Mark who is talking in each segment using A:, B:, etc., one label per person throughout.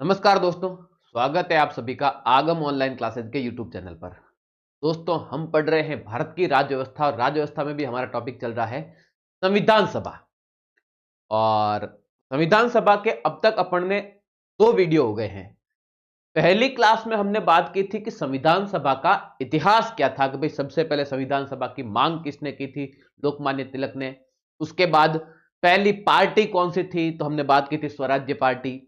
A: नमस्कार दोस्तों, स्वागत है आप सभी का आगम ऑनलाइन क्लासेस के यूट्यूब चैनल पर। दोस्तों, हम पढ़ रहे हैं भारत की राज्य व्यवस्था और राज्य व्यवस्था में भी हमारा टॉपिक चल रहा है संविधान सभा। और संविधान सभा के अब तक अपन ने दो वीडियो हो गए हैं। पहली क्लास में हमने बात की थी कि संविधान सभा का इतिहास क्या था, कि भाई सबसे पहले संविधान सभा की मांग किसने की थी, लोकमान्य तिलक ने। उसके बाद पहली पार्टी कौन सी थी, तो हमने बात की थी स्वराज्य पार्टी।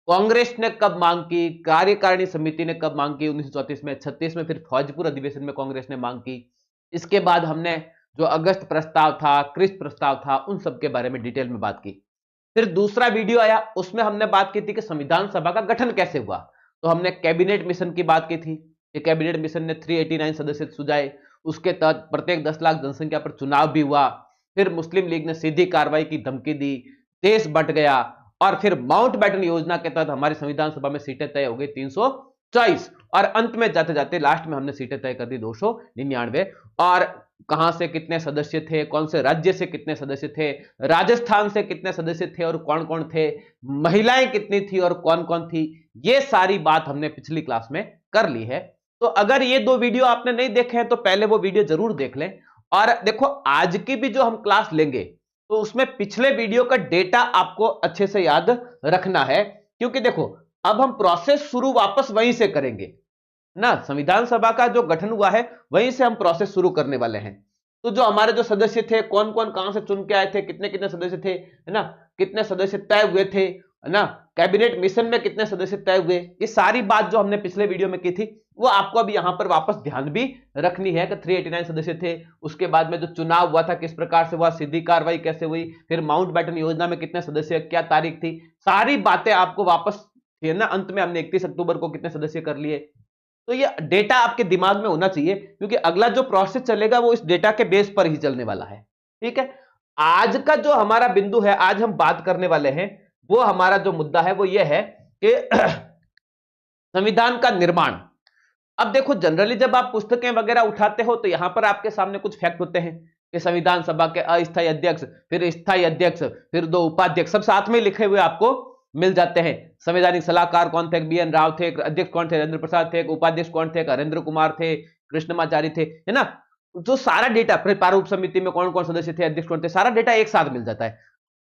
A: कांग्रेस ने कब मांग की, कार्यकारिणी समिति ने कब मांग की, 1934 में, 36 में फिर फौजपुर अधिवेशन में कांग्रेस ने मांग की। इसके बाद हमने जो अगस्त प्रस्ताव था, क्रिस्ट प्रस्ताव था, उन सब के बारे में डिटेल में बात की। फिर दूसरा वीडियो आया, उसमें हमने बात की थी कि संविधान सभा का गठन कैसे हुआ। तो हमने कैबिनेट मिशन की बात की थी कि कैबिनेट मिशन ने 389 सदस्य सुझाए, उसके तहत प्रत्येक 10 लाख जनसंख्या पर चुनाव भी हुआ। फिर मुस्लिम लीग ने सीधी कार्रवाई की धमकी दी, देश बंट गया। और फिर माउंटबेटन योजना के तहत हमारी संविधान सभा में सीटें तय हो गई 324, और अंत में जाते जाते लास्ट में हमने सीटें तय कर दी 299। और कहां से कितने सदस्य थे, कौन से राज्य से कितने सदस्य थे, राजस्थान से कितने सदस्य थे और कौन कौन थे, महिलाएं कितनी थी और कौन कौन थी, ये सारी बात हमने पिछली क्लास में कर ली है। तो अगर ये दो वीडियो आपने नहीं देखे हैं तो पहले वो वीडियो जरूर देख लें। और देखो, आज की भी जो हम क्लास लेंगे तो उसमें पिछले वीडियो का डेटा आपको अच्छे से याद रखना है, क्योंकि देखो अब हम प्रोसेस शुरू वापस वहीं से करेंगे ना। संविधान सभा का जो गठन हुआ है वहीं से हम प्रोसेस शुरू करने वाले हैं। तो जो हमारे जो सदस्य थे, कौन कौन कहां से चुन के आए थे, कितने कितने सदस्य थे, है ना, कितने सदस्य तय हुए थे, है ना, कैबिनेट मिशन में कितने सदस्य तय हुए, ये सारी बात जो हमने पिछले वीडियो में की थी वो आपको अभी यहां पर वापस ध्यान भी रखनी है कि 389 सदस्य थे। उसके बाद में जो चुनाव हुआ था किस प्रकार से हुआ, सीधी कार्रवाई कैसे हुई, फिर माउंटबेटन योजना में कितने सदस्य, क्या तारीख थी, सारी बातें आपको वापस, है ना। अंत में हमने 31 अक्टूबर को कितने सदस्य कर लिए। तो ये डेटा आपके दिमाग में होना चाहिए, क्योंकि अगला जो प्रोसेस चलेगा वो इस डेटा के बेस पर ही चलने वाला है। ठीक है, आज का जो हमारा बिंदु है, आज हम बात करने वाले हैं, वो हमारा जो मुद्दा है वो ये है कि संविधान का निर्माण। अब देखो, जनरली जब आप पुस्तकें वगैरह उठाते हो तो यहां पर आपके सामने कुछ फैक्ट होते हैं कि संविधान सभा के अस्थायी अध्यक्ष, फिर स्थायी अध्यक्ष, फिर 2 उपाध्यक्ष, सब साथ में लिखे हुए आपको मिल जाते हैं। संवैधानिक सलाहकार कौन थे, BN राव थे, अध्यक्ष कौन थे, राजेंद्र प्रसाद थे, उपाध्यक्ष कौन थे, हरेंद्र कुमार थे, कृष्णमाचारी थे, है ना। जो सारा डेटा, प्रारूप समिति में कौन कौन सदस्य थे, अध्यक्ष कौन थे, सारा डेटा एक साथ मिल जाता है।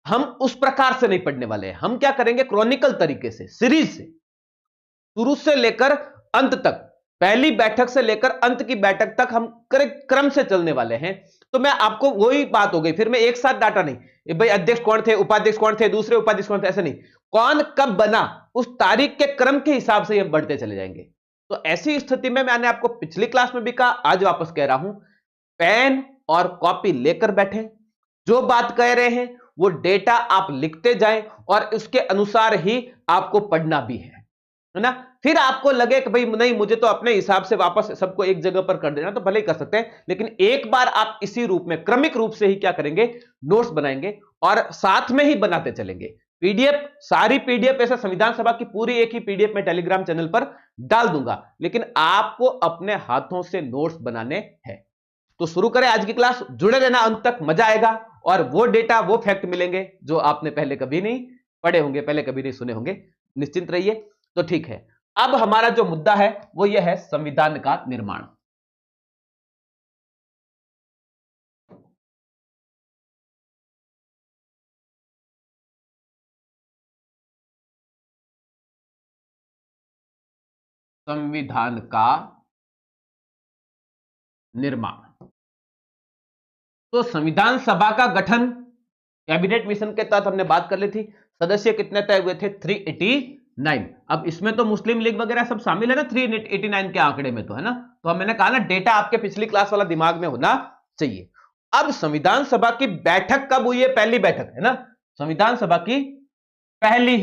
A: हम उस प्रकार से नहीं पढ़ने वाले हैं, हम क्या करेंगे, क्रॉनिकल तरीके से, सीरीज से, शुरू से लेकर अंत तक, पहली बैठक से लेकर अंत की बैठक तक हम क्रम से चलने वाले हैं। तो मैं आपको, वही बात हो गई, फिर मैं एक साथ डाटा नहीं, भाई अध्यक्ष कौन थे, उपाध्यक्ष कौन थे, दूसरे उपाध्यक्ष कौन थे, ऐसे नहीं, कौन कब बना उस तारीख के क्रम के हिसाब से हम बढ़ते चले जाएंगे। तो ऐसी स्थिति में मैंने आपको पिछली क्लास में भी कहा, आज वापस कह रहा हूं, पेन और कॉपी लेकर बैठे, जो बात कह रहे हैं वो डेटा आप लिखते जाएं और उसके अनुसार ही आपको पढ़ना भी है ना। फिर आपको लगे कि भाई नहीं, मुझे तो अपने हिसाब से वापस सबको एक जगह पर कर देना, तो भले ही कर सकते हैं, लेकिन एक बार आप इसी रूप में, क्रमिक रूप से ही क्या करेंगे, नोट्स बनाएंगे और साथ में ही बनाते चलेंगे। पीडीएफ, सारी पीडीएफ, ऐसा संविधान सभा की पूरी एक ही पीडीएफ में टेलीग्राम चैनल पर डाल दूंगा, लेकिन आपको अपने हाथों से नोट्स बनाने हैं। तो शुरू करें आज की क्लास, जुड़े रहना अंत तक, मजा आएगा और वो डेटा, वो फैक्ट मिलेंगे जो आपने पहले कभी नहीं पढ़े होंगे, पहले कभी नहीं सुने होंगे, निश्चिंत रहिए। तो ठीक है, अब हमारा जो मुद्दा है वो यह है संविधान का निर्माण। संविधान का निर्माण। तो संविधान सभा का गठन कैबिनेट मिशन के तहत हमने बात कर ली थी, सदस्य कितने तय हुए थे, 389। अब इसमें तो मुस्लिम लीग वगैरह सब शामिल है ना 389 के आंकड़े में, तो है ना। तो मैंने कहा ना, डेटा आपके पिछली क्लास वाला दिमाग में होना चाहिए। अब संविधान सभा की बैठक कब हुई है, पहली बैठक, है ना, संविधान सभा की पहली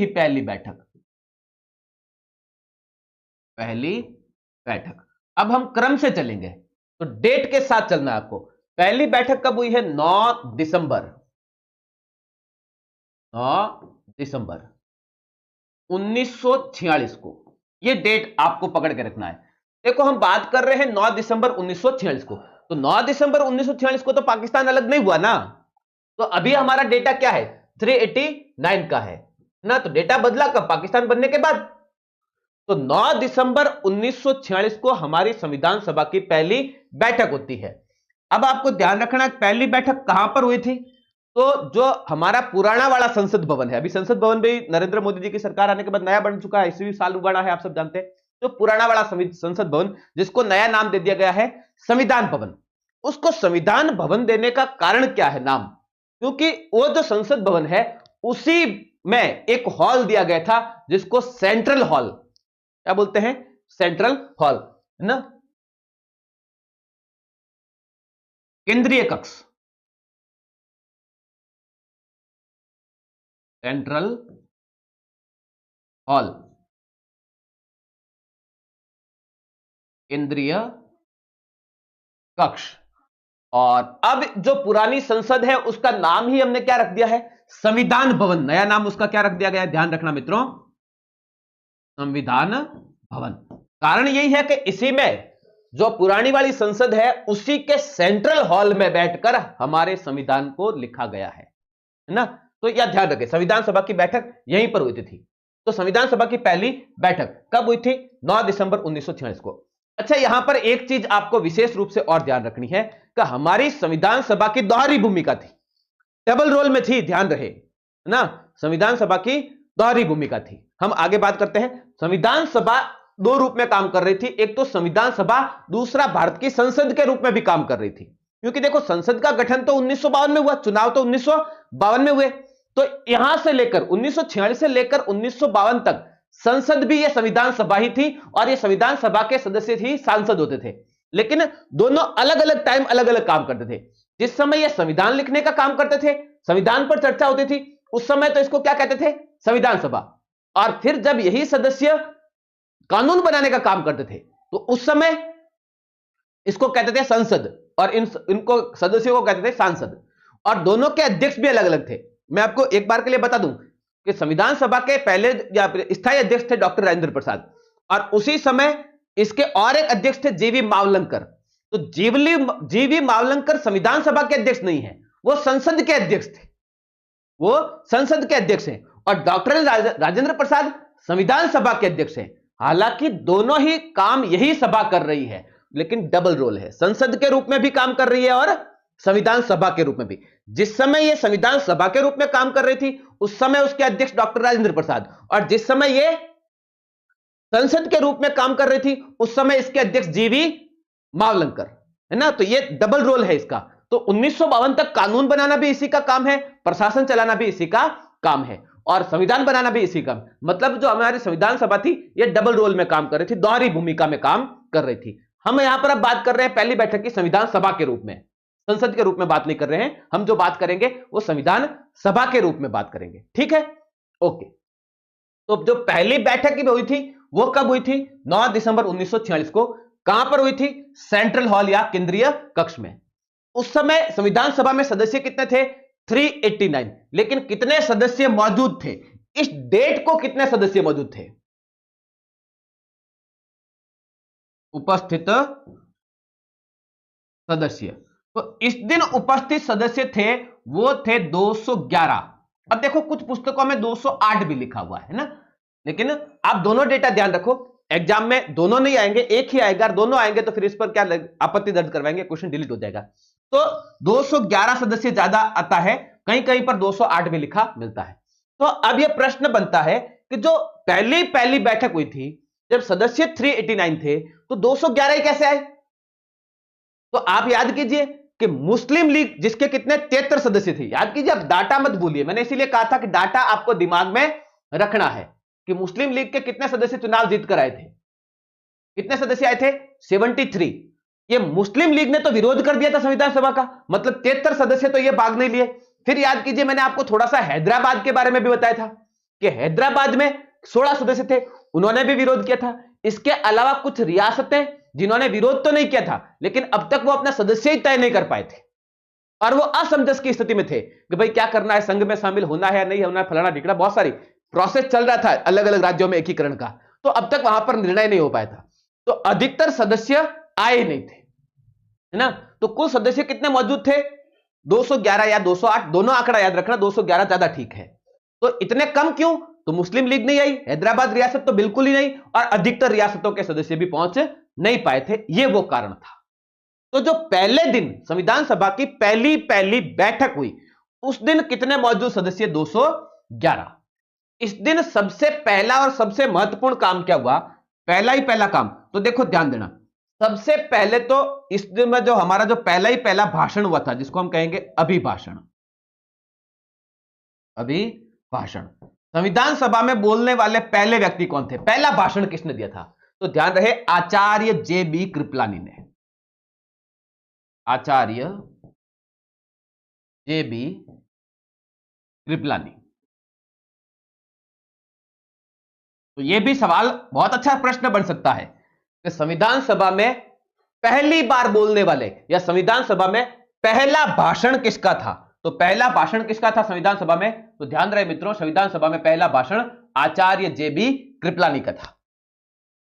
A: बैठक। अब हम क्रम से चलेंगे, तो डेट के साथ चलना है आपको। पहली बैठक कब हुई है, 9 दिसंबर 1946 को। यह डेट आपको पकड़ के रखना है। देखो, हम बात कर रहे हैं 9 दिसंबर 1946 को, तो 9 दिसंबर 1946 को तो पाकिस्तान अलग नहीं हुआ ना। तो अभी हमारा डेटा क्या है, 389 का है ना। तो डेटा बदला कब, पाकिस्तान बनने के बाद। तो 9 दिसंबर 1946 को हमारी संविधान सभा की पहली बैठक होती है। अब आपको ध्यान रखना, पहली बैठक कहां पर हुई थी? तो जो हमारा पुराना वाला संसद भवन है, अभी संसद भवन भी नरेंद्र मोदी जी की सरकार आने के बाद नया बन चुका है, इसी साल बना है, आप सब जानते हैं। तो पुराना वाला संसद भवन, जिसको नया नाम दे दिया गया है संविधान भवन, उसको संविधान भवन देने का कारण क्या है नाम? क्योंकि वो जो संसद भवन है उसी में एक हॉल दिया गया था जिसको सेंट्रल हॉल, क्या बोलते हैं? सेंट्रल हॉल, है ना, केंद्रीय कक्ष, सेंट्रल हॉल, केंद्रीय कक्ष। और अब जो पुरानी संसद है उसका नाम ही हमने क्या रख दिया है? संविधान भवन। नया नाम उसका क्या रख दिया गया है? ध्यान रखना मित्रों, संविधान भवन। कारण यही है कि इसी में जो पुरानी वाली संसद है उसी के सेंट्रल हॉल में बैठकर हमारे संविधान को लिखा गया है ना। तो यह ध्यान रखें, संविधान सभा की बैठक यहीं पर हुई थी। तो संविधान सभा की पहली बैठक कब हुई थी? 9 दिसंबर 1946 को। अच्छा, यहां पर एक चीज आपको विशेष रूप से और ध्यान रखनी है कि हमारी संविधान सभा की दोहरी भूमिका थी, डबल रोल में थी, ध्यान रहे ना। संविधान सभा की दोहरी भूमिका थी। हम आगे बात करते हैं। संविधान सभा दो रूप में काम कर रही थी, एक तो संविधान सभा, दूसरा भारत की संसद के रूप में भी काम कर रही थी। क्योंकि देखो, संसद का गठन तो 1952 में हुआ, चुनाव तो 1952 में हुए, तो यहां से लेकर 1946 से लेकर 1952 तक संसद भी यह संविधान सभा ही थी, और यह संविधान सभा के सदस्य ही सांसद होते थे। लेकिन दोनों अलग अलग टाइम अलग अलग काम करते थे। जिस समय यह संविधान लिखने का काम करते थे, संविधान पर चर्चा होती थी, उस समय तो इसको क्या कहते थे? संविधान सभा। और फिर जब यही सदस्य कानून बनाने का काम करते थे तो उस समय इसको कहते थे संसद, और इनको सदस्यों को कहते थे सांसद। और दोनों के अध्यक्ष भी अलग अलग थे। मैं आपको एक बार के लिए बता दूं कि संविधान सभा के पहले या स्थायी अध्यक्ष थे डॉक्टर राजेंद्र प्रसाद, और उसी समय इसके और एक अध्यक्ष थे जीवी मावलंकर। तो जीवी मावलंकर संविधान सभा के अध्यक्ष नहीं है, वो संसद के अध्यक्ष थे, वो संसद के अध्यक्ष हैं। और डॉक्टर राजेंद्र प्रसाद संविधान सभा के अध्यक्ष हैं। हालांकि दोनों ही काम यही सभा कर रही है, लेकिन डबल रोल है, संसद के रूप में भी काम कर रही है और संविधान सभा के रूप में भी। जिस समय यह संविधान सभा के रूप में काम कर रही थी उस समय उसके अध्यक्ष डॉक्टर राजेंद्र प्रसाद, और जिस समय यह संसद के रूप में काम कर रही थी उस समय इसके अध्यक्ष जीवी मावलंकर, है ना। तो यह डबल रोल है इसका। तो 1952 तक कानून बनाना भी इसी का काम है, प्रशासन चलाना भी इसी का काम है, और संविधान बनाना भी इसी का। मतलब जो हमारी संविधान सभा थी यह डबल रोल में काम कर रही थी, दोहरी भूमिका में काम कर रही थी। हम यहां पर अब बात कर रहे हैं पहली बैठक की संविधान सभा के रूप में, संसद के रूप में बात नहीं कर रहे हैं। हम जो बात करेंगे वो संविधान सभा के रूप में बात करेंगे, ठीक है, ओके। तो जो पहली बैठक की हुई थी वो कब हुई थी? 9 दिसंबर 1946 को। कहां पर हुई थी? सेंट्रल हॉल या केंद्रीय कक्ष में। उस समय संविधान सभा में सदस्य कितने थे? 389। लेकिन कितने सदस्य मौजूद थे? इस डेट को कितने सदस्य मौजूद थे? उपस्थित सदस्य, तो इस दिन उपस्थित सदस्य थे वो थे 211। अब देखो कुछ पुस्तकों में 208 भी लिखा हुआ है ना, लेकिन आप दोनों डेटा ध्यान रखो, एग्जाम में दोनों नहीं आएंगे, एक ही आएगा। दोनों आएंगे तो फिर इस पर क्या आपत्ति दर्ज करवाएंगे, क्वेश्चन डिलीट हो जाएगा। तो 211 सदस्य ज्यादा आता है, कहीं कहीं पर 208 भी लिखा मिलता है। तो अब यह प्रश्न बनता है कि जो पहली बैठक हुई थी जब सदस्य 389 थे तो 211 ही कैसे आए? तो आप याद कीजिए कि मुस्लिम लीग जिसके कितने 73 सदस्य थे, याद कीजिए, अब डाटा मत भूलिए, मैंने इसीलिए कहा था कि डाटा आपको दिमाग में रखना है कि मुस्लिम लीग के कितने सदस्य चुनाव जीत कर आए थे। कितने सदस्य आए थे? 73। ये मुस्लिम लीग ने तो विरोध कर दिया था संविधान सभा का, मतलब 73 सदस्य तो ये भाग नहीं लिए। फिर याद कीजिए, मैंने आपको थोड़ा सा हैदराबाद के बारे में भी बताया था कि हैदराबाद में 16 सदस्य थे, उन्होंने भी विरोध किया था। इसके अलावा कुछ रियासतें जिन्होंने विरोध तो नहीं किया था, लेकिन अब तक वो अपना सदस्य ही तय नहीं कर पाए थे, और वो असमंजस की स्थिति में थे कि भाई क्या करना है, संघ में शामिल होना है या नहीं होना है, फलाना ढिकड़ा, बहुत सारी प्रोसेस चल रहा था अलग अलग राज्यों में एकीकरण का। तो अब तक वहां पर निर्णय नहीं हो पाया था, तो अधिकतर सदस्य आए नहीं थे, है ना। तो कुल सदस्य कितने मौजूद थे? 211 या 208, दोनों आंकड़ा याद रखना, 211 ज्यादा ठीक है। तो इतने कम क्यों? तो मुस्लिम लीग नहीं आई, हैदराबाद रियासत तो बिल्कुल ही नहीं, और अधिकतर रियासतों के सदस्य भी पहुंच नहीं पाए थे। यह वो कारण था। तो जो पहले दिन संविधान सभा की पहली पहली बैठक हुई, उस दिन कितने मौजूद सदस्य? 211। इस दिन सबसे पहला और सबसे महत्वपूर्ण काम क्या हुआ? पहला ही पहला काम तो देखो, ध्यान देना, सबसे पहले तो इस दिन में जो हमारा जो पहला ही पहला भाषण हुआ था, जिसको हम कहेंगे अभिभाषण। अभिभाषण, संविधान सभा में बोलने वाले पहले व्यक्ति कौन थे? पहला भाषण किसने दिया था? तो ध्यान रहे, आचार्य जे.बी. कृपलानी ने। आचार्य जे.बी. कृपलानी। तो यह भी सवाल बहुत अच्छा प्रश्न बन सकता है कि संविधान सभा में पहली बार बोलने वाले या संविधान सभा में पहला भाषण किसका था? तो पहला भाषण किसका था संविधान सभा में? तो ध्यान रहे मित्रों, संविधान सभा में पहला भाषण आचार्य जे.बी. कृपलानी का था।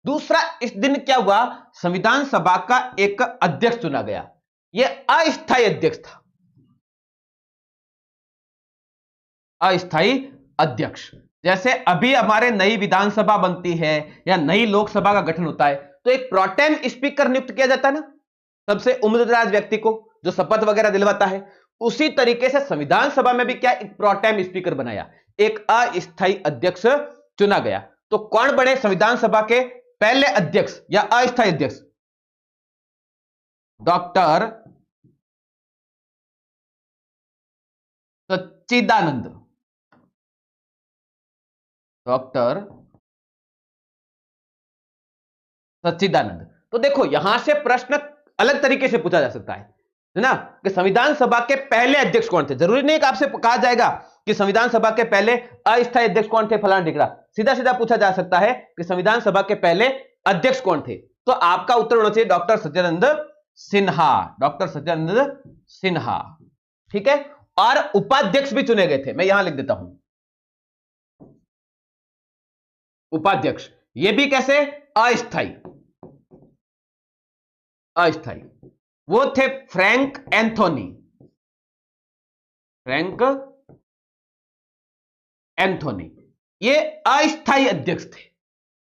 A: दूसरा, इस दिन क्या हुआ? संविधान सभा का एक अध्यक्ष चुना गया। यह अस्थायी अध्यक्ष था। अस्थायी अध्यक्ष, जैसे अभी हमारे नई विधानसभा बनती है या नई लोकसभा का गठन होता है, तो एक प्रोटेम स्पीकर नियुक्त किया जाता है ना, सबसे उम्रदराज व्यक्ति को, जो शपथ वगैरह दिलवाता है। उसी तरीके से संविधान सभा में भी क्या, एक प्रोटेम स्पीकर बनाया, एक अस्थायी अध्यक्ष चुना गया। तो कौन बने संविधान सभा के पहले अध्यक्ष या अस्थायी अध्यक्ष? डॉक्टर सच्चिदानंद। डॉक्टर सच्चिदानंद। तो देखो, यहां से प्रश्न अलग तरीके से पूछा जा सकता है ना, कि संविधान सभा के पहले अध्यक्ष कौन थे। जरूरी नहीं कि आपसे कहा जाएगा कि संविधान सभा के पहले अस्थायी अध्यक्ष कौन थे, फलाना ढिकरा। सीधा सीधा पूछा जा सकता है कि संविधान सभा के पहले अध्यक्ष कौन थे। तो आपका उत्तर होना चाहिए डॉक्टर सच्चिदानंद सिन्हा। डॉक्टर सच्चिदानंद सिन्हा, ठीक है। और उपाध्यक्ष भी चुने गए थे, मैं यहां लिख देता हूं उपाध्यक्ष। ये भी कैसे? अस्थायी। अस्थायी वो थे फ्रैंक एंथोनी। फ्रैंक एंथोनी, ये अस्थायी अध्यक्ष थे।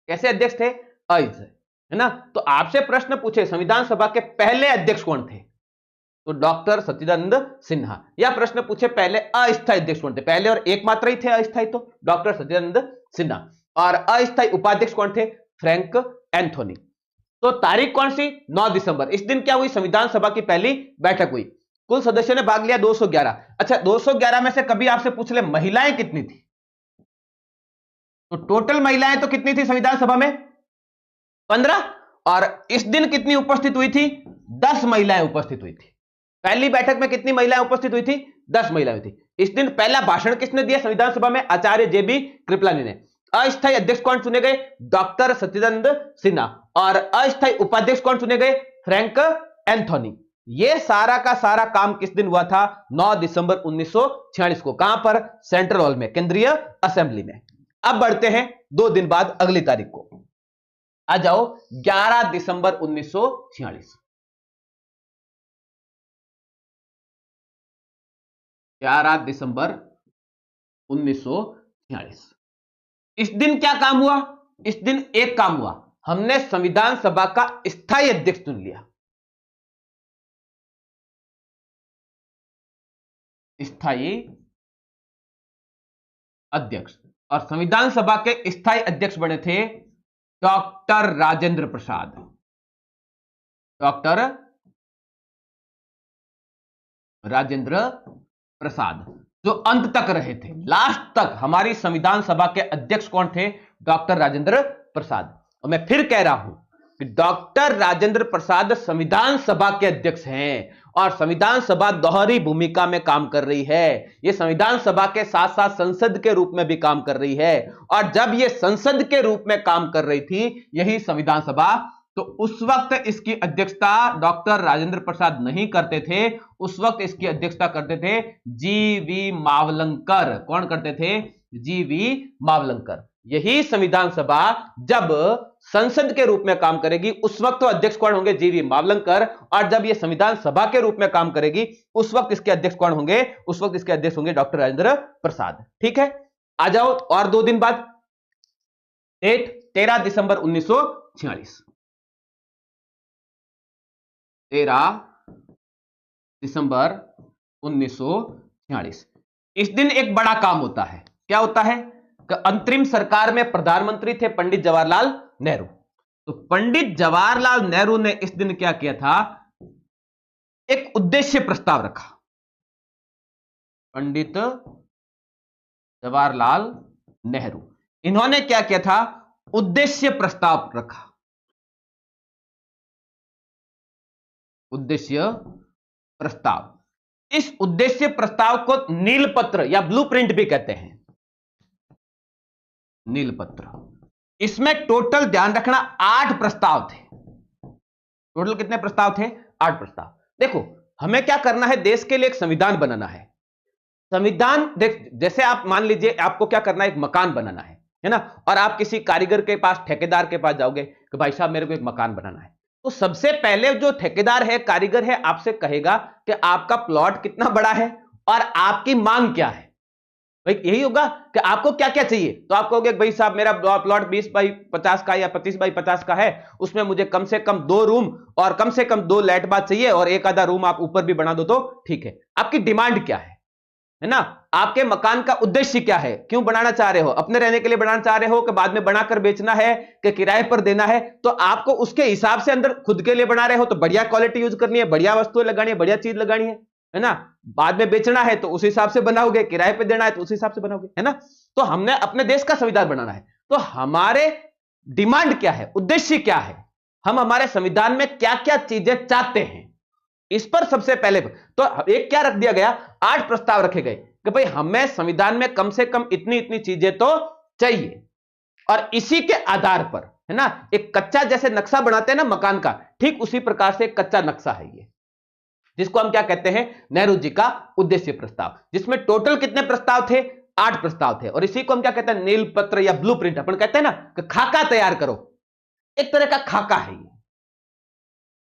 A: कैसे अध्यक्ष थे? अस्थायी, है ना। तो आपसे प्रश्न पूछे संविधान सभा के पहले अध्यक्ष कौन थे, तो डॉक्टर सच्चिदानंद सिन्हा। या प्रश्न पूछे पहले अस्थायी अध्यक्ष कौन थे, पहले और एकमात्र ही थे अस्थायी, तो डॉक्टर सच्चिदानंद सिन्हा। और अस्थायी उपाध्यक्ष कौन थे? Frank Anthony. तो तारीख कौन सी? 9 दिसंबर। इस दिन क्या हुई? संविधान सभा की पहली बैठक हुई। कुल सदस्यों ने भाग लिया 211। अच्छा, 211 में से कभी आपसे पूछ ले महिलाएं कितनी थी, तो टोटल महिलाएं तो कितनी थी संविधान सभा में? 15। और इस दिन कितनी उपस्थित हुई थी? 10 महिलाएं उपस्थित हुई थी। पहली बैठक में कितनी महिलाएं उपस्थित हुई थी? 10 महिलाएं थी। इस दिन पहला भाषण किसने दिया संविधान सभा में? आचार्य जे.बी. कृपलानी ने। अस्थायी अध्यक्ष कौन चुने गए? डॉक्टर सच्चिदानंद सिन्हा। और अस्थायी उपाध्यक्ष कौन चुने गए? Frank Anthony. यह सारा का सारा काम किस दिन हुआ था? 9 दिसंबर 1946 को। कहां पर? सेंट्रल हॉल में, केंद्रीय असेंबली में। अब बढ़ते हैं 2 दिन बाद अगली तारीख को। आ जाओ 11 दिसंबर 1946। 11 दिसंबर 1946। इस दिन क्या काम हुआ? इस दिन एक काम हुआ, हमने संविधान सभा का स्थायी अध्यक्ष चुन लिया। स्थायी अध्यक्ष। और संविधान सभा के स्थायी अध्यक्ष बने थे डॉक्टर राजेंद्र प्रसाद। डॉक्टर राजेंद्र प्रसाद, जो अंत तक रहे थे, लास्ट तक हमारी संविधान सभा के अध्यक्ष कौन थे? डॉक्टर राजेंद्र प्रसाद। और मैं फिर कह रहा हूं कि डॉक्टर राजेंद्र प्रसाद संविधान सभा के अध्यक्ष हैं, और संविधान सभा दोहरी भूमिका में काम कर रही है। यह संविधान सभा के साथ साथ संसद के रूप में भी काम कर रही है। और जब यह संसद के रूप में काम कर रही थी, यही संविधान सभा, तो उस वक्त इसकी अध्यक्षता डॉक्टर राजेंद्र प्रसाद नहीं करते थे। उस वक्त इसकी अध्यक्षता करते थे जी.वी. मावलंकर। कौन करते थे? जी.वी. मावलंकर। यही संविधान सभा जब संसद के रूप में काम करेगी, उस वक्त तो अध्यक्ष कौन होंगे? जी.वी. मावलंकर। और जब यह संविधान सभा के रूप में काम करेगी, उस वक्त इसके अध्यक्ष कौन होंगे? उस वक्त इसके अध्यक्ष होंगे डॉक्टर राजेंद्र प्रसाद। ठीक है। आ जाओ और 2 दिन बाद, डेट 13 दिसंबर 1946। 13 दिसंबर 1946। इस दिन एक बड़ा काम होता है। क्या होता है कि अंतरिम सरकार में प्रधानमंत्री थे पंडित जवाहरलाल नेहरू। तो पंडित जवाहरलाल नेहरू ने इस दिन क्या किया था, एक उद्देश्य प्रस्ताव रखा। पंडित जवाहरलाल नेहरू, इन्होंने क्या किया था, उद्देश्य प्रस्ताव रखा। उद्देश्य प्रस्ताव। इस उद्देश्य प्रस्ताव को नीलपत्र या ब्लूप्रिंट भी कहते हैं। नीलपत्र। इसमें टोटल ध्यान रखना 8 प्रस्ताव थे। टोटल कितने प्रस्ताव थे? 8 प्रस्ताव। देखो, हमें क्या करना है, देश के लिए एक संविधान बनाना है। संविधान देख, जैसे आप मान लीजिए आपको क्या करना है, एक मकान बनाना है ना, और आप किसी कारीगर के पास, ठेकेदार के पास जाओगे कि भाई साहब मेरे को एक मकान बनाना है। तो सबसे पहले जो ठेकेदार है, कारीगर है, आपसे कहेगा कि आपका प्लॉट कितना बड़ा है और आपकी मांग क्या है। भाई यही होगा कि आपको क्या क्या चाहिए। तो आप कहोगे भाई साहब मेरा प्लॉट 20 बाई 50 का या 25 बाई 50 का है, उसमें मुझे कम से कम 2 रूम और कम से कम 2 लैट बाथ चाहिए और एक आधा रूम आप ऊपर भी बना दो तो ठीक है। आपकी डिमांड क्या है ना, आपके मकान का उद्देश्य क्या है, क्यों बनाना चाह रहे हो, अपने रहने के लिए बनाना चाह रहे हो कि बाद में बनाकर बेचना है कि किराए पर देना है। तो आपको उसके हिसाब से अंदर खुद के लिए बना रहे हो तो बढ़िया क्वालिटी यूज करनी है, बढ़िया वस्तुएं लगानी है, बढ़िया चीज लगानी है ना। बाद में बेचना है तो उस हिसाब से बनाओगे, किराए पे देना है तो उस हिसाब से बनाओगे, है ना। तो हमने अपने देश का संविधान बनाना है, तो हमारे डिमांड क्या है, उद्देश्य क्या है, हम हमारे संविधान में क्या क्या चीजें चाहते हैं, इस पर सबसे पहले तो एक क्या रख दिया गया, 8 प्रस्ताव रखे गए कि भाई हमें संविधान में कम से कम इतनी इतनी चीजें तो चाहिए। और इसी के आधार पर, है ना, एक कच्चा जैसे नक्शा बनाते हैं ना मकान का, ठीक उसी प्रकार से एक कच्चा नक्शा है ये, जिसको हम क्या कहते हैं, नेहरू जी का उद्देश्य प्रस्ताव, जिसमें टोटल कितने प्रस्ताव थे, 8 प्रस्ताव थे। और इसी को हम क्या कहते हैं, नीलपत्र या ब्लूप्रिंट। अपन कहते हैं ना कि खाका तैयार करो, एक तरह का खाका है ये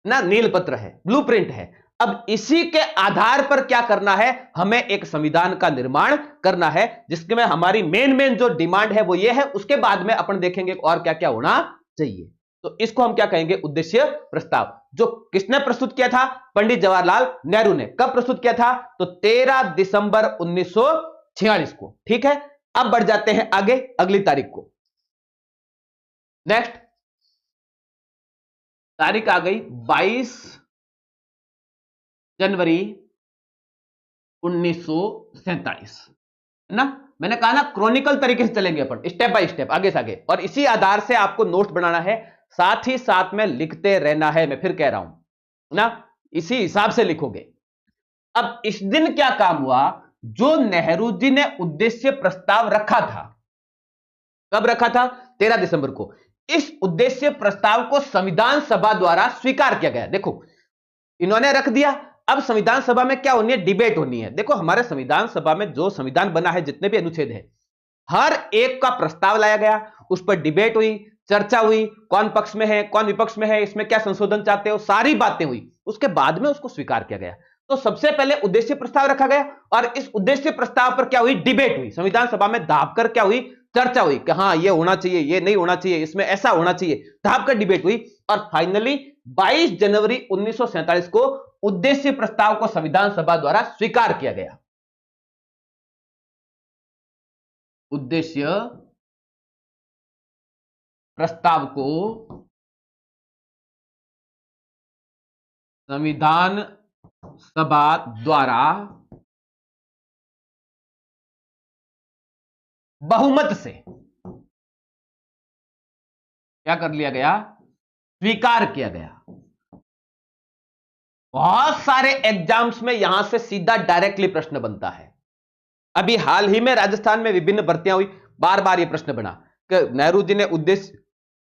A: ना, नीलपत्र है, ब्लूप्रिंट है। अब इसी के आधार पर क्या करना है, हमें एक संविधान का निर्माण करना है, जिसमें हमारी मेन जो डिमांड है वो ये है। उसके बाद में अपन देखेंगे और क्या क्या होना चाहिए। तो इसको हम क्या कहेंगे, उद्देश्य प्रस्ताव, जो किसने प्रस्तुत किया था, पंडित जवाहरलाल नेहरू ने। कब प्रस्तुत किया था, तो 13 दिसंबर 1946 को। ठीक है, अब बढ़ जाते हैं आगे, अगली तारीख को। नेक्स्ट तारीख आ गई 22 जनवरी 1947, है ना। मैंने कहा ना क्रॉनिकल तरीके से चलेंगे अपन, स्टेप बाय स्टेप, आगे से आगे, और इसी आधार से आपको नोट बनाना है, साथ ही साथ में लिखते रहना है। मैं फिर कह रहा हूं ना, इसी हिसाब से लिखोगे। अब इस दिन क्या काम हुआ, जो नेहरू जी ने उद्देश्य प्रस्ताव रखा था, कब रखा था, 13 दिसंबर को। इस उद्देश्य प्रस्ताव को संविधान सभा द्वारा स्वीकार किया गया। देखो, इन्होंने रख दिया, अब संविधान सभा में क्या होनी है, डिबेट होनी है। देखो, हमारे संविधान सभा में जो संविधान बना है, जितने भी अनुच्छेद है, हर एक का प्रस्ताव लाया गया, उस पर डिबेट हुई, चर्चा हुई, कौन पक्ष में है, कौन विपक्ष में है, इसमें क्या संशोधन चाहते हो, सारी बातें हुई। उसके बाद में उसको स्वीकार किया गया। तो सबसे पहले उद्देश्य प्रस्ताव रखा गया, और इस उद्देश्य प्रस्ताव पर क्या हुई, डिबेट हुई, संविधान सभा में दाब कर क्या हुई, चर्चा हुई कि हाँ ये होना चाहिए, ये नहीं होना चाहिए, इसमें ऐसा होना चाहिए, दाब कर डिबेट हुई। और फाइनली 22 जनवरी 1947 को उद्देश्य प्रस्ताव को संविधान सभा द्वारा स्वीकार किया गया। उद्देश्य प्रस्ताव को संविधान सभा द्वारा बहुमत से क्या कर लिया गया, स्वीकार किया गया। बहुत सारे एग्जाम्स में यहां से सीधा डायरेक्टली प्रश्न बनता है। अभी हाल ही में राजस्थान में विभिन्न भर्तियां हुई, बार बार यह प्रश्न बना कि नेहरू जी ने उद्देश्य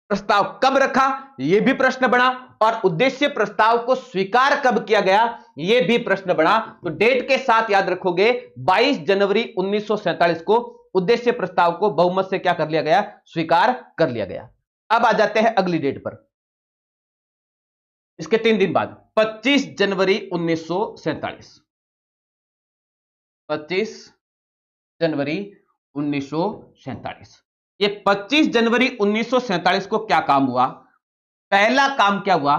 A: प्रस्ताव कब रखा, यह भी प्रश्न बना, और उद्देश्य प्रस्ताव को स्वीकार कब किया गया, यह भी प्रश्न बना। तो डेट के साथ याद रखोगे, 22 जनवरी 1947 को उद्देश्य प्रस्ताव को बहुमत से क्या कर लिया गया, स्वीकार कर लिया गया। अब आ जाते हैं अगली डेट पर, इसके 3 दिन बाद, 25 जनवरी 1947। 25 जनवरी 1947। ये 25 जनवरी 1947 को क्या काम हुआ? पहला काम क्या हुआ?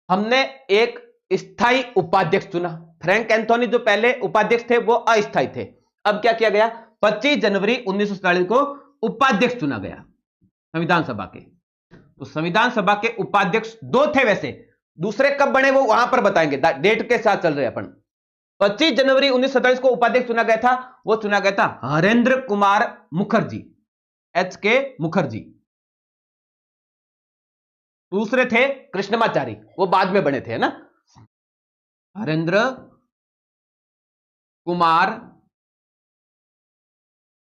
A: हमने एक स्थायी उपाध्यक्ष चुना। फ्रैंक एंथोनी जो पहले उपाध्यक्ष थे वो अस्थायी थे। अब क्या किया गया? 25 जनवरी 1947 को उपाध्यक्ष चुना गया संविधान सभा के। तो संविधान सभा के उपाध्यक्ष दो थे, वैसे दूसरे कब बने वो वहां पर बताएंगे, डेट के साथ चल रहे अपन। 25 जनवरी 1947 को उपाध्यक्ष चुना गया था, वो चुना गया था हरेंद्र कुमार मुखर्जी, HK मुखर्जी। दूसरे थे कृष्णमाचारी, वो बाद में बने थे, है ना। हरेंद्र कुमार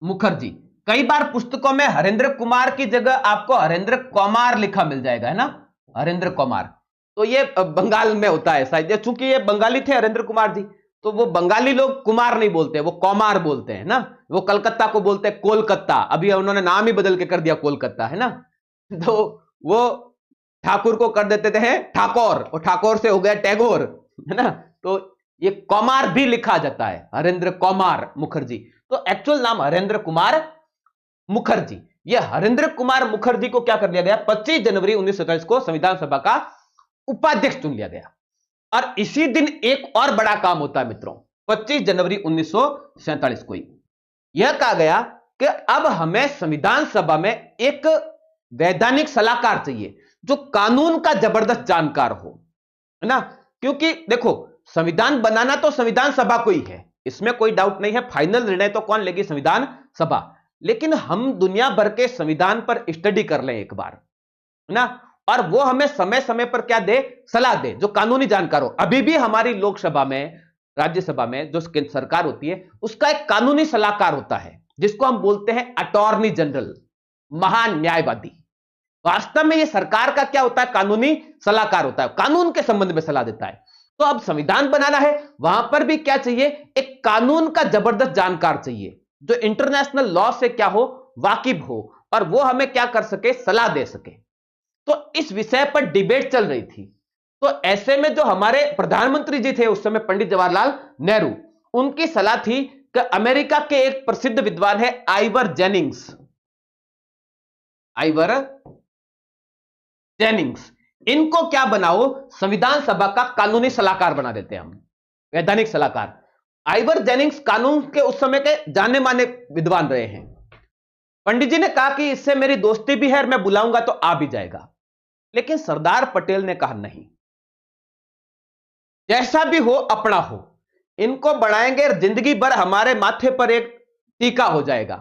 A: मुखर्जी। कई बार पुस्तकों में हरेंद्र कुमार की जगह आपको हरेंद्र कुमार लिखा मिल जाएगा, है ना, हरेंद्र कुमार। तो ये बंगाल में होता है शायद, चूंकि ये बंगाली थे हरेंद्र कुमार जी, तो वो बंगाली लोग कुमार नहीं बोलते, वो कोमार बोलते हैं ना। वो कलकत्ता को बोलते हैं कोलकाता, अभी उन्होंने नाम ही बदल के कर दिया कोलकाता, है ना। तो वो ठाकुर को कर देते थे ठाकुर, और ठाकुर से हो गया टैगोर, है ना। तो ये कुमार भी लिखा जाता है, हरेंद्र कुमार मुखर्जी। तो एक्चुअल नाम हरेंद्र कुमार मुखर्जी। ये हरेंद्र कुमार मुखर्जी को क्या कर लिया गया? 25 जनवरी 1947 को संविधान सभा का उपाध्यक्ष चुन लिया गया। और इसी दिन एक और बड़ा काम होता है मित्रों, 25 जनवरी 1947 को यह कहा गया कि अब हमें संविधान सभा में एक वैधानिक सलाहकार चाहिए जो कानून का जबरदस्त जानकार हो, है ना। क्योंकि देखो, संविधान बनाना तो संविधान सभा को ही है, इसमें कोई डाउट नहीं है। फाइनल निर्णय तो कौन लेगी? संविधान सभा। लेकिन हम दुनिया भर के संविधान पर स्टडी कर लें एक बार, है ना, और वो हमें समय समय पर क्या दे? सलाह दे, जो कानूनी जानकार हो। अभी भी हमारी लोकसभा में, राज्यसभा में जो सरकार होती है, उसका एक कानूनी सलाहकार होता है जिसको हम बोलते हैं अटॉर्नी जनरल, महान्यायवादी। वास्तव में ये सरकार का क्या होता है? कानूनी सलाहकार होता है, कानून के संबंध में सलाह देता है। तो अब संविधान बनाना है, वहां पर भी क्या चाहिए? एक कानून का जबरदस्त जानकार चाहिए जो इंटरनेशनल लॉ से क्या हो? वाकिफ हो, और वो हमें क्या कर सके? सलाह दे सके। तो इस विषय पर डिबेट चल रही थी। तो ऐसे में जो हमारे प्रधानमंत्री जी थे उस समय, पंडित जवाहरलाल नेहरू, उनकी सलाह थी कि अमेरिका के एक प्रसिद्ध विद्वान है आइवर जेनिंग्स, आइवर जेनिंग्स, इनको क्या बनाओ? संविधान सभा का कानूनी सलाहकार बना देते हैं हम, वैधानिक सलाहकार। आइवर जेनिंग्स कानून के उस समय के जाने माने विद्वान रहे हैं। पंडित जी ने कहा कि इससे मेरी दोस्ती भी है और मैं बुलाऊंगा तो आ भी जाएगा। लेकिन सरदार पटेल ने कहा नहीं, जैसा भी हो अपना हो, इनको बढ़ाएंगे, जिंदगी भर हमारे माथे पर एक टीका हो जाएगा